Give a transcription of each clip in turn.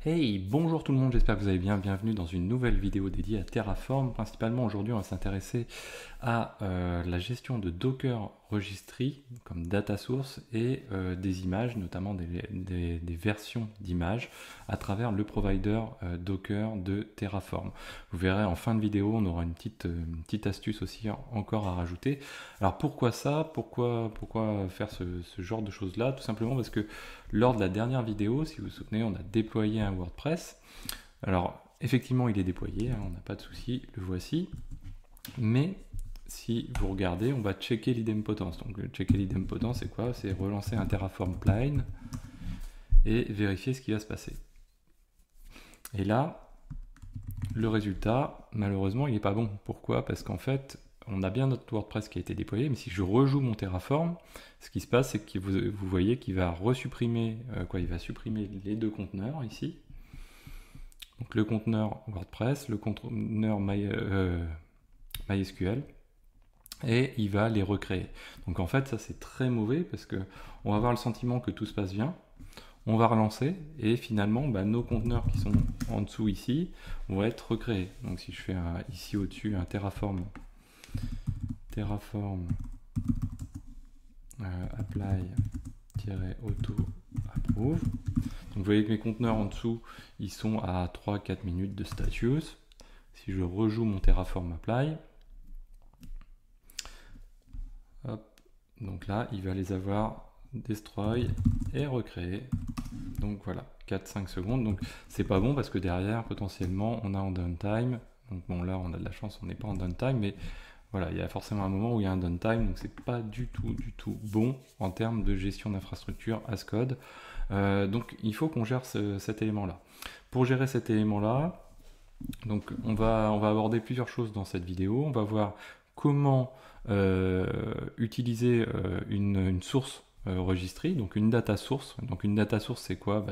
Hey, bonjour tout le monde, j'espère que vous allez bien. Bienvenue dans une nouvelle vidéo dédiée à Terraform. Principalement aujourd'hui, on va s'intéresser à la gestion de Docker Registry comme data source et des images, notamment des versions d'images à travers le provider Docker de Terraform. Vous verrez en fin de vidéo, on aura une petite astuce aussi encore à rajouter. Alors pourquoi ça? Pourquoi faire ce genre de choses là? Tout simplement parce que lors de la dernière vidéo, si vous vous souvenez, on a déployé un WordPress. Alors, effectivement, il est déployé, on n'a pas de souci, le voici. Mais si vous regardez, on va checker l'idempotence. Donc, checker l'idempotence, c'est quoi? C'est relancer un Terraform Plane et vérifier ce qui va se passer. Et là, le résultat, malheureusement, il n'est pas bon. Pourquoi? Parce qu'en fait, on a bien notre WordPress qui a été déployé, mais si je rejoue mon Terraform, ce qui se passe, c'est que vous voyez qu'il va resupprimer, il va supprimer les deux conteneurs ici. Donc le conteneur WordPress, le conteneur MySQL, et il va les recréer. Donc en fait, ça c'est très mauvais parce que on va avoir le sentiment que tout se passe bien. On va relancer et finalement, nos conteneurs qui sont en dessous ici vont être recréés. Donc si je fais ici au-dessus un Terraform apply-auto approve. Donc vous voyez que mes conteneurs en dessous, ils sont à 3-4 minutes de status. Si je rejoue mon Terraform apply, hop, donc là, il va les avoir destroy et recréer. Donc voilà, 4-5 secondes. Donc c'est pas bon parce que derrière, potentiellement, on a en downtime. Donc bon, là, on a de la chance, on n'est pas en downtime, mais voilà, il y a forcément un moment où il y a un downtime, donc c'est pas du tout bon en termes de gestion d'infrastructure as code. Donc il faut qu'on gère cet élément-là. Pour gérer cet élément-là, donc on va aborder plusieurs choses dans cette vidéo. On va voir comment utiliser une source registry, donc une data source. Donc une data source, c'est quoi?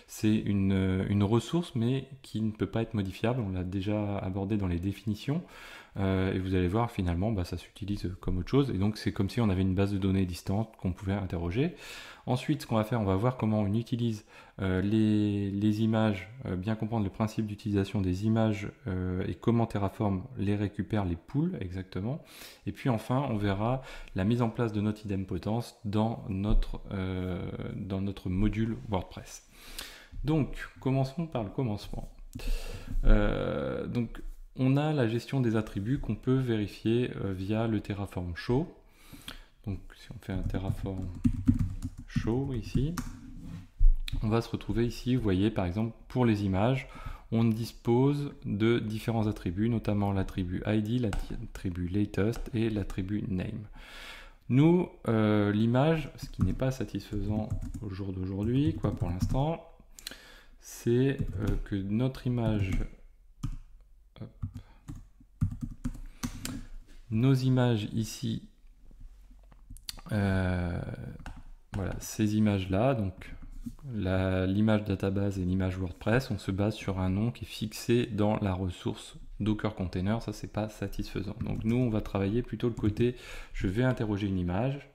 C'est une ressource, mais qui ne peut pas être modifiable. On l'a déjà abordé dans les définitions. Et vous allez voir, finalement, ça s'utilise comme autre chose. Et donc, c'est comme si on avait une base de données distante qu'on pouvait interroger. Ensuite, ce qu'on va faire, on va voir comment on utilise les images, bien comprendre le principe d'utilisation des images et comment Terraform les récupère, les poules exactement. Et puis enfin, on verra la mise en place de notre idempotence dans notre module WordPress. Donc, commençons par le commencement. Donc, on a la gestion des attributs qu'on peut vérifier via le Terraform Show. Donc si on fait un Terraform Show ici, on va se retrouver ici, vous voyez par exemple pour les images, on dispose de différents attributs, notamment l'attribut ID, l'attribut latest et l'attribut name. Nous, l'image, ce qui n'est pas satisfaisant au jour d'aujourd'hui, pour l'instant, c'est que notre image... Nos images ici, voilà, ces images-là, donc l'image database et l'image WordPress, on se base sur un nom qui est fixé dans la ressource Docker Container, ça c'est pas satisfaisant. Donc nous, on va travailler plutôt le côté, je vais interroger une image,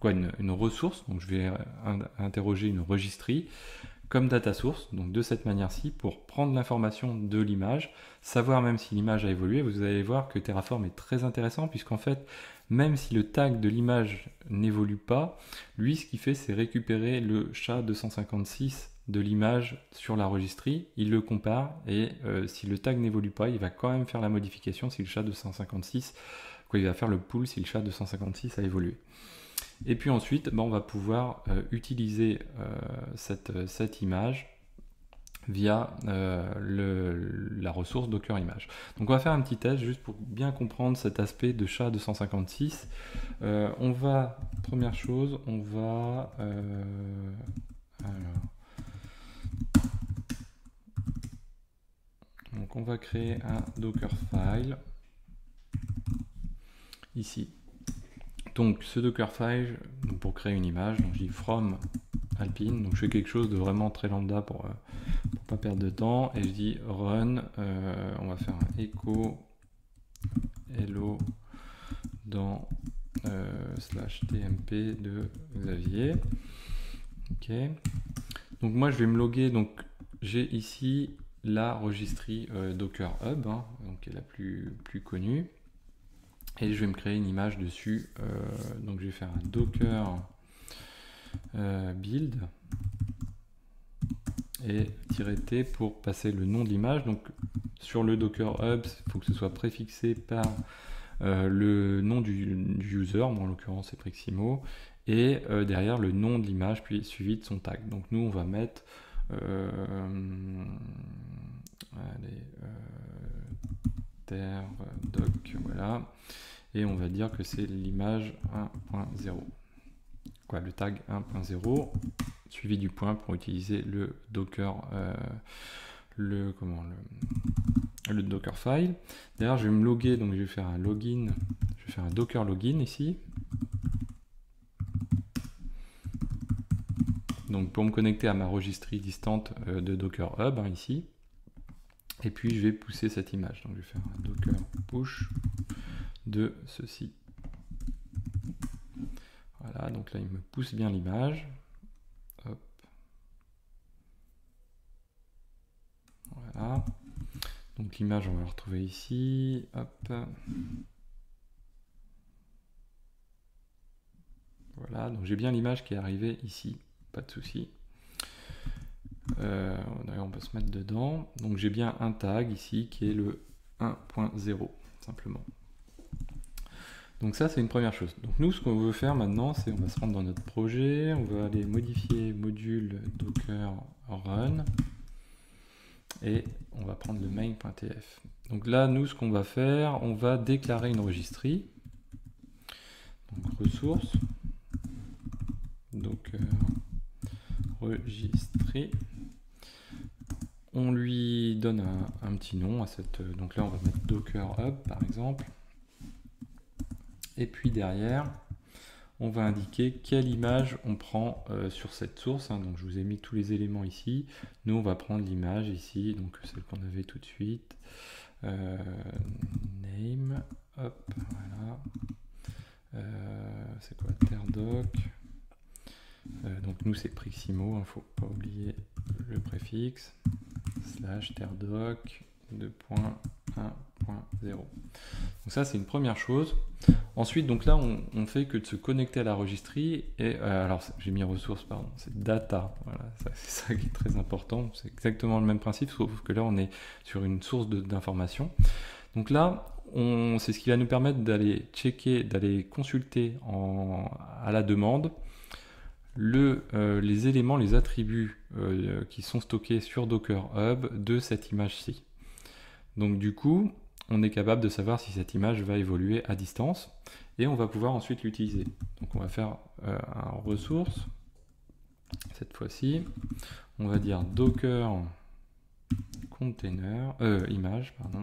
une ressource, donc je vais interroger une registry, comme data source, donc de cette manière-ci, pour prendre l'information de l'image, savoir même si l'image a évolué. Vous allez voir que Terraform est très intéressant, puisqu'en fait, même si le tag de l'image n'évolue pas, lui, ce qu'il fait, c'est récupérer le SHA-256 de l'image sur la registry, il le compare, et si le tag n'évolue pas, il va quand même faire la modification si le SHA-256, il va faire le pull si le SHA-256 a évolué. Et puis ensuite, on va pouvoir utiliser cette image via la ressource Docker Image. Donc on va faire un petit test juste pour bien comprendre cet aspect de SHA-256. Première chose, on va créer un Dockerfile ici. Donc ce Dockerfile, pour créer une image, donc je dis from Alpine, donc je fais quelque chose de vraiment très lambda pour pas perdre de temps, et je dis run, on va faire un echo hello dans /tmp de Xavier. Ok. Donc moi je vais me loguer donc j'ai ici la registrie Docker Hub, hein, donc qui est la plus connue. Et je vais me créer une image dessus. Donc je vais faire un Docker build et -t pour passer le nom de l'image. Donc sur le Docker Hub, il faut que ce soit préfixé par le nom du user, moi en l'occurrence c'est Preximo, et derrière le nom de l'image, puis suivi de son tag. Donc nous on va mettre doc, voilà, et on va dire que c'est l'image 1.0, quoi, le tag 1.0 suivi du point pour utiliser le Docker, le Dockerfile. D'ailleurs, je vais me loguer, donc je vais faire un login, je vais faire un Docker login ici. Donc pour me connecter à ma registrie distante de Docker Hub, hein, ici. Et puis je vais pousser cette image. Donc je vais faire un Docker push de ceci. Voilà, donc là il me pousse bien l'image. Hop. Voilà. Donc l'image, on va la retrouver ici. Hop. Voilà, donc j'ai bien l'image qui est arrivée ici. Pas de souci. D'ailleurs, on peut se mettre dedans. Donc j'ai bien un tag ici qui est le 1.0, simplement. Donc ça, c'est une première chose. Donc nous, ce qu'on veut faire maintenant, c'est on va se rendre dans notre projet, on va aller modifier module docker run, et on va prendre le main.tf. Donc là, nous, ce qu'on va faire, on va déclarer une registrie. Donc ressources, docker registrie. On lui donne un petit nom à cette. Donc là, on va mettre Docker Hub par exemple. Et puis derrière, on va indiquer quelle image on prend sur cette source. Hein. Donc je vous ai mis tous les éléments ici. Nous, on va prendre l'image ici, donc celle qu'on avait tout de suite. Name, hop, voilà. C'est quoi TerDoc? Donc nous, c'est Preximo, il ne faut pas oublier le préfixe. / TerDoc 2.1.0. Donc ça, c'est une première chose. Ensuite, donc là, on fait que de se connecter à la registrie. Et alors, j'ai mis ressources, pardon, c'est data. Voilà, c'est ça qui est très important. C'est exactement le même principe, sauf que là, on est sur une source d'information. Donc là, c'est ce qui va nous permettre d'aller checker, d'aller consulter à la demande les éléments, les attributs qui sont stockés sur Docker Hub de cette image-ci. Donc du coup, on est capable de savoir si cette image va évoluer à distance et on va pouvoir ensuite l'utiliser. Donc on va faire un ressource. Cette fois-ci, on va dire Docker container, image, pardon.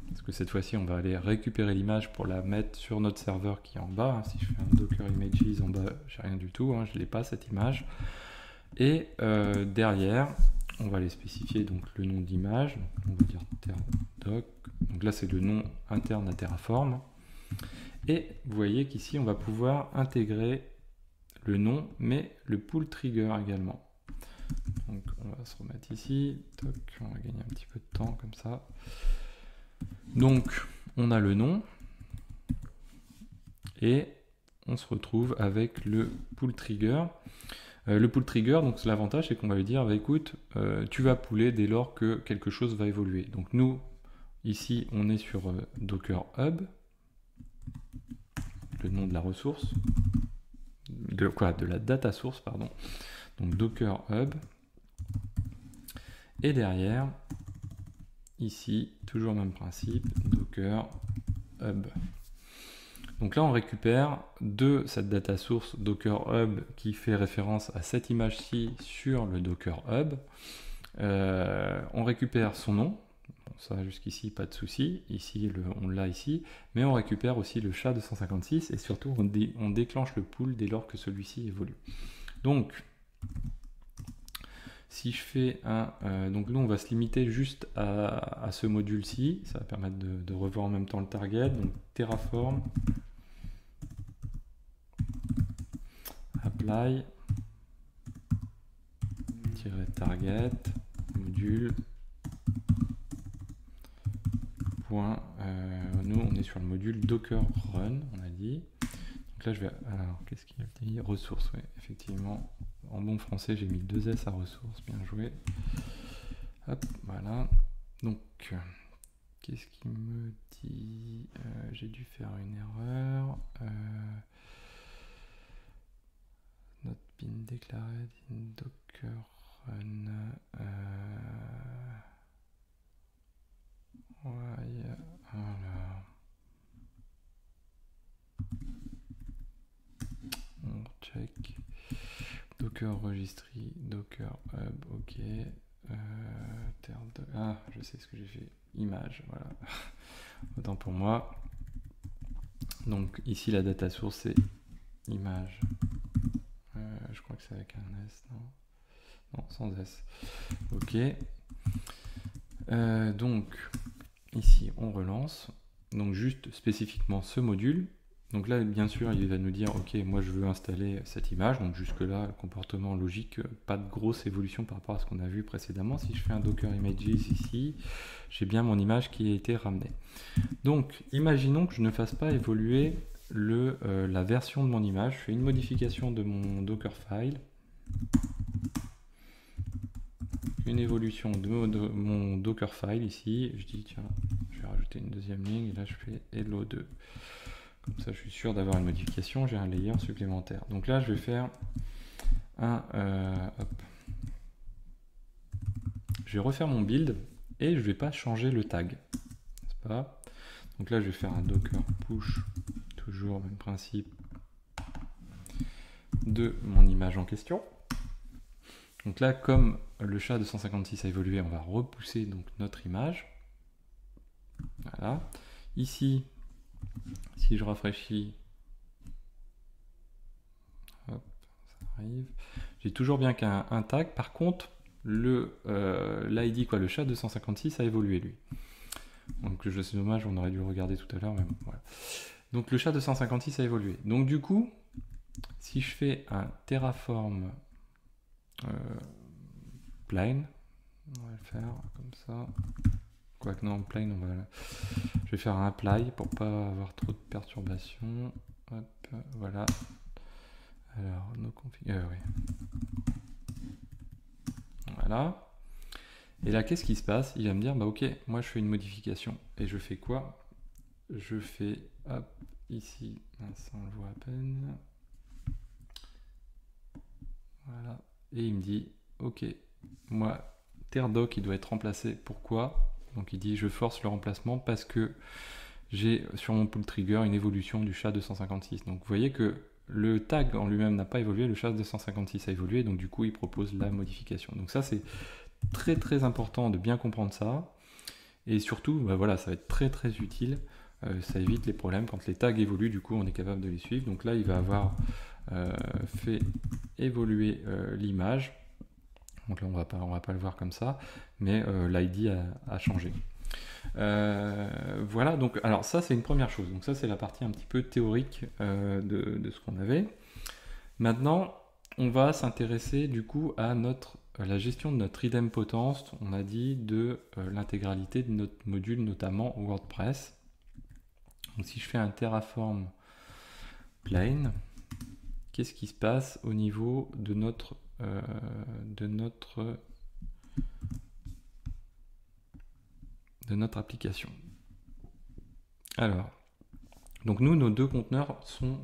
Parce que cette fois-ci, on va aller récupérer l'image pour la mettre sur notre serveur qui est en bas. Si je fais un Docker images en bas, j'ai rien du tout, hein, je n'ai pas cette image. Et derrière, on va aller spécifier donc le nom d'image. On va dire TerDoc. Donc là, c'est le nom interne à Terraform. Et vous voyez qu'ici, on va pouvoir intégrer le nom, mais le pull trigger également. Donc on va se remettre ici. Toc, on va gagner un petit peu de temps comme ça. Donc, on a le nom et on se retrouve avec le pull trigger. Le pull trigger, donc l'avantage, c'est qu'on va lui dire, bah, écoute, tu vas pouler dès lors que quelque chose va évoluer. Donc nous, ici, on est sur Docker Hub, le nom de la ressource, de la data source, pardon. Donc Docker Hub. Et derrière, ici, toujours le même principe, Docker Hub. Donc là, on récupère de cette data source Docker Hub qui fait référence à cette image-ci sur le Docker Hub. On récupère son nom. Bon, ça, jusqu'ici, pas de souci. Ici, on l'a ici. Mais on récupère aussi le SHA-256 et surtout, on déclenche le pull dès lors que celui-ci évolue. Donc, si je fais donc nous on va se limiter juste à ce module-ci, ça va permettre de revoir en même temps le target, donc Terraform, apply, -target, module module. Nous on est sur le module Docker Run, on a dit. Donc là je vais. Alors qu'est-ce qu'il a dit? Ressources, oui, effectivement. En bon français, j'ai mis 2 S à ressources, bien joué. Hop, voilà. Donc, qu'est-ce qu'il me dit? J'ai dû faire une erreur. Not been declared in Docker Run. Ouais, alors. On check. Docker Registry, Docker Hub, ok. Ah, je sais ce que j'ai fait. Image, voilà. Autant pour moi. Donc ici la data source c'est image. Je crois que c'est avec un S, non? Non, sans S. Ok. Donc ici on relance. Donc juste spécifiquement ce module. Donc là, bien sûr, il va nous dire, ok, moi je veux installer cette image. Donc jusque là, comportement logique, pas de grosse évolution par rapport à ce qu'on a vu précédemment. Si je fais un Docker Images ici, j'ai bien mon image qui a été ramenée. Donc, imaginons que je ne fasse pas évoluer la version de mon image. Je fais une modification de mon Dockerfile. Une évolution de mon Dockerfile ici. Je dis, tiens, je vais rajouter une deuxième ligne. Et là, je fais Hello 2. Comme ça, je suis sûr d'avoir une modification. J'ai un layer supplémentaire. Donc là, je vais faire je vais refaire mon build et je ne vais pas changer le tag. N'est-ce pas? Donc là, je vais faire un docker push, toujours même principe, de mon image en question. Donc là, comme le SHA-256 a évolué, on va repousser donc notre image. Voilà. Ici, si je rafraîchis, hop, ça arrive. J'ai toujours bien qu'un tag. Par contre, l'ID, quoi, le SHA-256 a évolué lui. Donc c'est dommage, on aurait dû le regarder tout à l'heure. Voilà. Donc le SHA-256 a évolué. Donc du coup, si je fais un Terraform plain, on va le faire comme ça. Quoique non, plain, je vais faire un apply pour pas avoir trop de perturbations. Hop, voilà. Alors, nos config... oui. Voilà. Et là, qu'est-ce qui se passe? Il va me dire, bah ok, moi je fais une modification. Et je fais quoi? Je fais, hop, ici, ça on le voit à peine. Voilà. Et il me dit, ok, moi, TerDoc, il doit être remplacé. Pourquoi? Donc il dit, je force le remplacement parce que j'ai sur mon pull trigger une évolution du SHA-256. Donc vous voyez que le tag en lui-même n'a pas évolué, le SHA-256 a évolué, donc du coup il propose la modification. Donc ça c'est très très important de bien comprendre ça. Et surtout, bah voilà, ça va être très très utile. Ça évite les problèmes quand les tags évoluent, du coup on est capable de les suivre. Donc là il va avoir fait évoluer l'image. Donc là on va pas le voir comme ça, mais l'ID a changé. Voilà, donc alors ça c'est une première chose. Donc ça c'est la partie un petit peu théorique de ce qu'on avait. Maintenant, on va s'intéresser du coup à la gestion de notre idempotence, on a dit, de l'intégralité de notre module, notamment WordPress. Donc si je fais un Terraform plain, qu'est-ce qui se passe au niveau de notre application? Alors, donc nous, nos deux conteneurs sont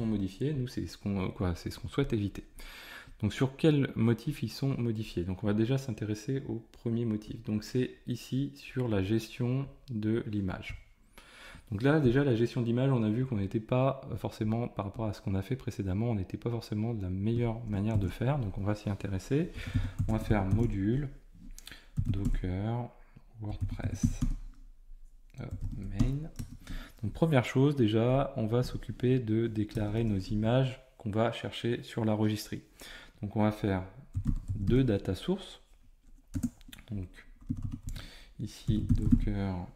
modifiés. Nous, c'est ce qu'on souhaite éviter. Donc sur quel motif ils sont modifiés? Donc on va déjà s'intéresser au premier motif. Donc c'est ici sur la gestion de l'image. Donc là déjà la gestion d'image, on a vu qu'on n'était pas forcément, par rapport à ce qu'on a fait précédemment, on n'était pas forcément de la meilleure manière de faire. Donc on va s'y intéresser. On va faire module, Docker, WordPress, main. Donc première chose déjà, on va s'occuper de déclarer nos images qu'on va chercher sur la registry. Donc on va faire deux data sources. Donc ici Docker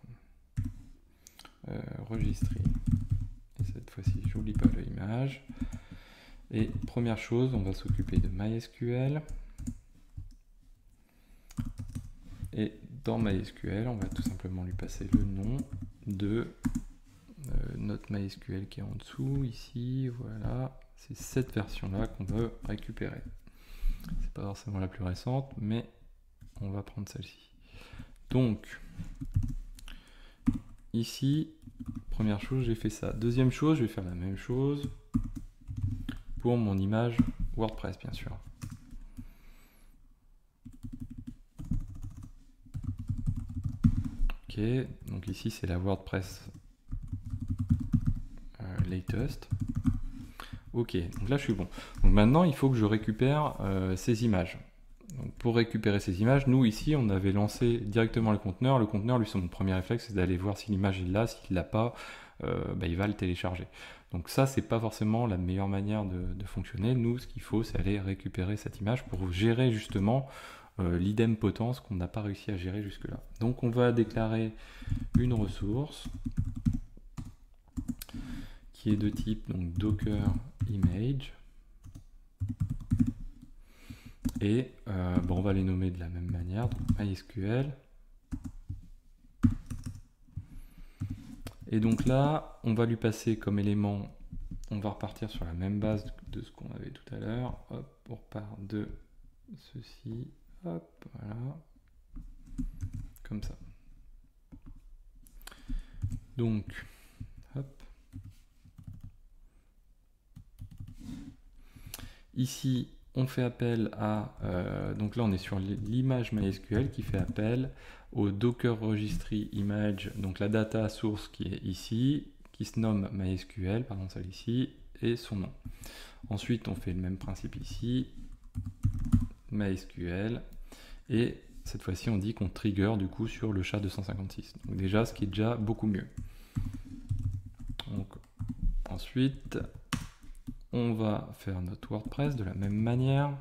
registry. Et cette fois-ci, j'oublie pas l'image. Et première chose, on va s'occuper de MySQL. Et dans MySQL, on va tout simplement lui passer le nom de notre MySQL qui est en dessous, ici, voilà. C'est cette version-là qu'on veut récupérer. C'est pas forcément la plus récente, mais on va prendre celle-ci. Donc, ici, première chose, j'ai fait ça. Deuxième chose, je vais faire la même chose pour mon image WordPress, bien sûr. Ok, donc ici c'est la WordPress latest. Ok, donc là je suis bon. Donc maintenant il faut que je récupère ces images. Donc pour récupérer ces images, nous ici on avait lancé directement le conteneur. Le conteneur, lui, son premier réflexe, c'est d'aller voir si l'image est là. S'il l'a pas, il va le télécharger. Donc ça, c'est pas forcément la meilleure manière de fonctionner. Nous, ce qu'il faut, c'est aller récupérer cette image pour gérer justement l'idempotence qu'on n'a pas réussi à gérer jusque-là. Donc on va déclarer une ressource qui est de type donc, Docker image. Et on va les nommer de la même manière, donc MySQL. Et donc là, on va lui passer comme élément, on va repartir sur la même base de ce qu'on avait tout à l'heure. Hop, on repart de ceci, hop, voilà, comme ça. Donc, hop. Ici, on fait appel à, donc là on est sur l'image MySQL qui fait appel au Docker Registry Image, donc la data source qui est ici, qui se nomme MySQL, par exemple celle ici, et son nom. Ensuite on fait le même principe ici, MySQL, et cette fois-ci on dit qu'on trigger du coup sur le SHA-256. Donc déjà ce qui est déjà beaucoup mieux. Donc, ensuite on va faire notre WordPress de la même manière.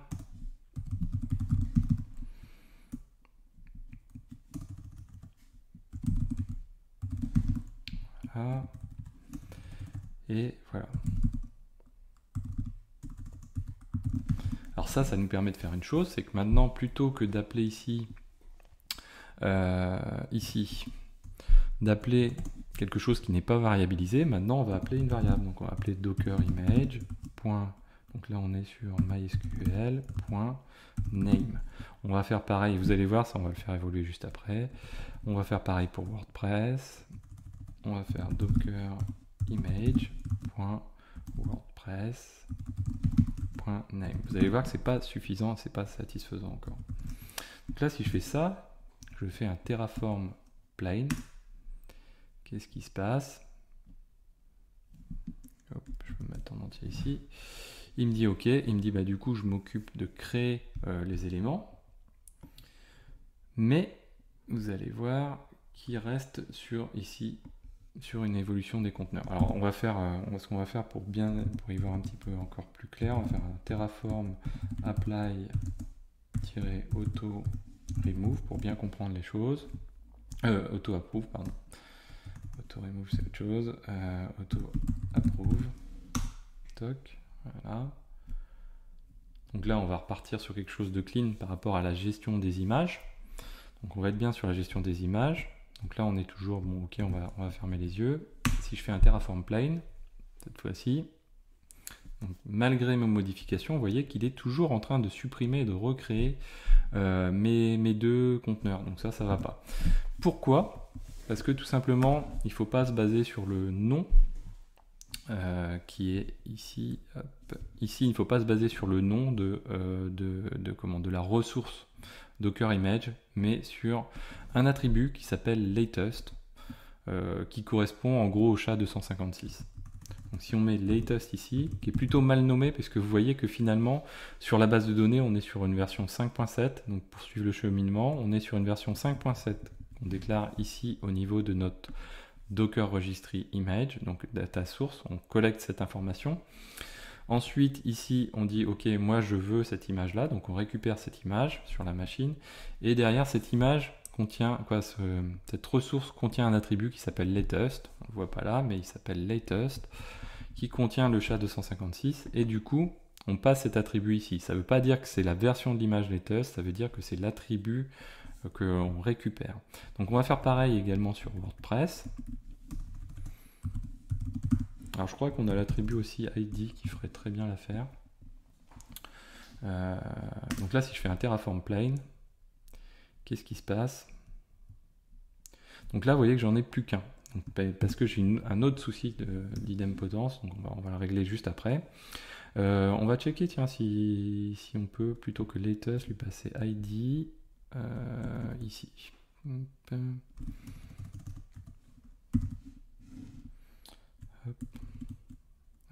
Voilà. Et voilà. Alors ça nous permet de faire une chose, c'est que maintenant, plutôt que d'appeler ici, d'appeler quelque chose qui n'est pas variabilisé, maintenant on va appeler une variable. Donc on va appeler docker image. Donc là on est sur MySQL.name. On va faire pareil, vous allez voir, ça on va le faire évoluer juste après. On va faire pareil pour WordPress. On va faire docker image.wordpress.name. Vous allez voir que c'est pas suffisant, c'est pas satisfaisant encore. Donc là si je fais ça, je fais un Terraform plain. Qu'est-ce qui se passe? Hop, je peux mettre en entier ici. Il me dit OK, il me dit du coup je m'occupe de créer les éléments, mais vous allez voir qu'il reste sur ici sur une évolution des conteneurs. Alors on va faire ce qu'on va faire pour y voir un petit peu encore plus clair, on va faire un Terraform apply-auto remove pour bien comprendre les choses. Auto approve, pardon. Auto remove c'est autre chose. Auto approve. Toc. Voilà. Donc là, on va repartir sur quelque chose de clean par rapport à la gestion des images. Donc on va être bien sur la gestion des images. Donc là, on est toujours bon. Ok, on va fermer les yeux. Si je fais un Terraform plain, cette fois-ci, malgré mes modifications, vous voyez qu'il est toujours en train de supprimer et de recréer mes deux conteneurs. Donc ça va pas. Pourquoi? Parce que tout simplement, il ne faut pas se baser sur le nom qui est ici. Hop. Ici, il ne faut pas se baser sur le nom de la ressource Docker Image, mais sur un attribut qui s'appelle latest, qui correspond en gros au SHA-256. Donc si on met latest ici, qui est plutôt mal nommé, parce que vous voyez que finalement, sur la base de données, on est sur une version 5.7, donc pour suivre le cheminement, on est sur une version 5.7. On déclare ici au niveau de notre Docker Registry Image, donc data source, on collecte cette information. Ensuite, ici, on dit, OK, moi je veux cette image-là, donc on récupère cette image sur la machine, et derrière cette image contient, cette ressource contient un attribut qui s'appelle latest, on ne le voit pas là, mais il s'appelle latest, qui contient le SHA-256, et du coup, on passe cet attribut ici. Ça ne veut pas dire que c'est la version de l'image latest, ça veut dire que c'est l'attribut qu'on récupère. Donc on va faire pareil également sur WordPress. Alors je crois qu'on a l'attribut aussi ID qui ferait très bien l'affaire. Donc là, si je fais un Terraform Plane, qu'est-ce qui se passe? Donc là, vous voyez que j'en ai plus qu'un. Parce que j'ai un autre souci d'idempotence, donc on va le régler juste après. On va checker, tiens, si on peut, plutôt que latest, lui passer ID ici. Hop. Hop.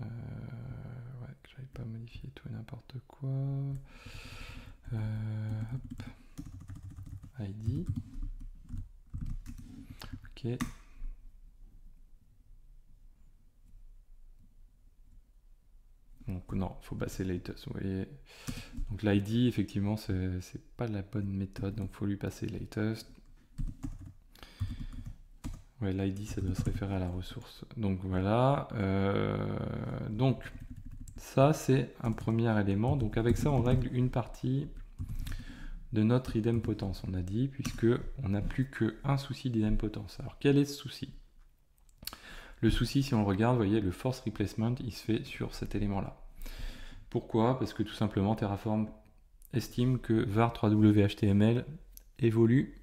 Ouais, que j'aille pas modifier tout et n'importe quoi. Hop. ID. Ok. Donc non, il faut passer latest, vous voyez. Donc l'ID, effectivement, c'est pas la bonne méthode, donc il faut lui passer latest. Ouais, l'ID, ça doit se référer à la ressource. Donc voilà. Donc ça, c'est un premier élément. Donc avec ça, on règle une partie de notre idempotence, on a dit, puisque on n'a plus qu'un souci d'idempotence. Alors quel est ce souci? Le souci, si on le regarde, vous voyez, le force replacement, il se fait sur cet élément-là. Pourquoi? Parce que tout simplement, Terraform estime que var 3w html évolue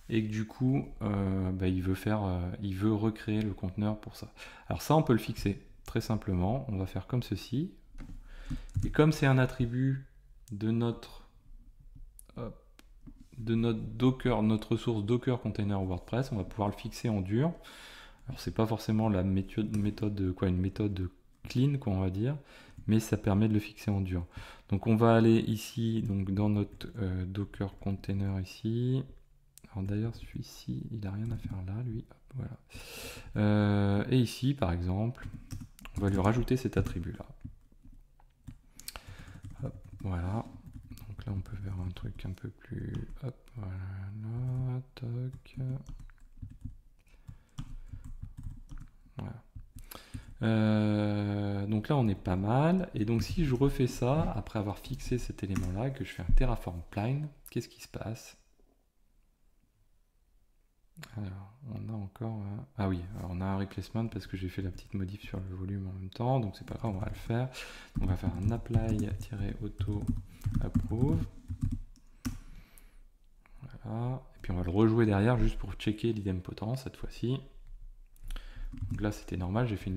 et que du coup, il veut recréer le conteneur pour ça. Alors ça, on peut le fixer très simplement. On va faire comme ceci. Et comme c'est un attribut de notre Docker, notre ressource Docker Container WordPress, on va pouvoir le fixer en dur. Alors c'est pas forcément la méthode clean, quoi, on va dire, mais ça permet de le fixer en dur. Donc on va aller ici, donc dans notre Docker Container ici. Alors d'ailleurs celui-ci, il n'a rien à faire là, lui. Hop, voilà. Et ici, par exemple, on va lui rajouter cet attribut-là. Voilà. Donc là, on peut faire un truc un peu plus... Hop, voilà, toc. Voilà. Donc là, on est pas mal. Et donc, si je refais ça, après avoir fixé cet élément-là, que je fais un Terraform Plane, qu'est-ce qui se passe? Alors, on a encore... Ah oui, alors on a un replacement parce que j'ai fait la petite modif sur le volume en même temps. Donc, c'est pas grave, on va le faire. On va faire un apply-auto approve. Voilà. Et puis, on va le rejouer derrière juste pour checker l'idempotence cette fois-ci. Donc là c'était normal, j'ai fait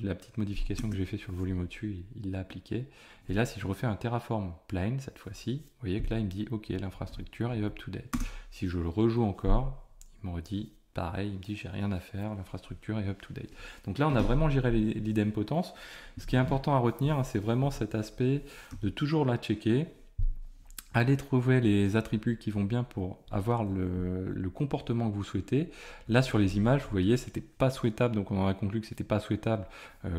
la petite modification que j'ai fait sur le volume au-dessus, il l'a appliqué. Et là si je refais un Terraform Plane cette fois-ci, vous voyez que là il me dit ok, l'infrastructure est up to date. Si je le rejoue encore, il me redit pareil, il me dit j'ai rien à faire, l'infrastructure est up to date. Donc là on a vraiment géré l'idempotence. Ce qui est important à retenir, c'est vraiment cet aspect de toujours la checker. Allez trouver les attributs qui vont bien pour avoir le comportement que vous souhaitez. Là sur les images, vous voyez, c'était pas souhaitable, donc on en a conclu que c'était pas souhaitable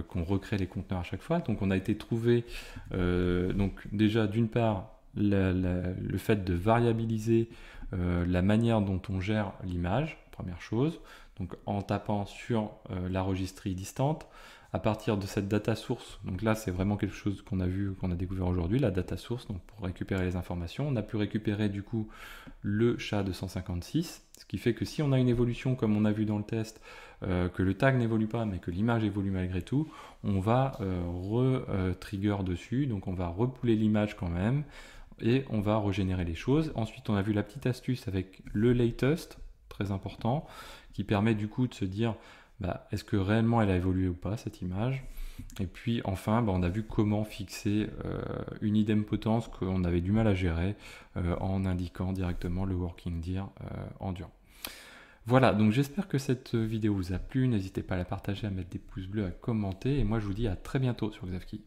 qu'on recrée les conteneurs à chaque fois. Donc on a été trouvé, donc déjà d'une part, le fait de variabiliser la manière dont on gère l'image, première chose, donc en tapant sur la registrie distante. À partir de cette data source, donc là c'est vraiment quelque chose qu'on a vu, qu'on a découvert aujourd'hui, la data source, donc pour récupérer les informations, on a pu récupérer du coup le SHA-256, ce qui fait que si on a une évolution comme on a vu dans le test, que le tag n'évolue pas mais que l'image évolue malgré tout, on va re-trigger dessus, donc on va repouler l'image quand même, et on va régénérer les choses. Ensuite on a vu la petite astuce avec le latest, très important, qui permet du coup de se dire est-ce que réellement elle a évolué ou pas cette image? Et puis enfin on a vu comment fixer une idempotence qu'on avait du mal à gérer en indiquant directement le working dir en dur. Voilà, donc j'espère que cette vidéo vous a plu, n'hésitez pas à la partager, à mettre des pouces bleus, à commenter, et moi je vous dis à très bientôt sur Xavki.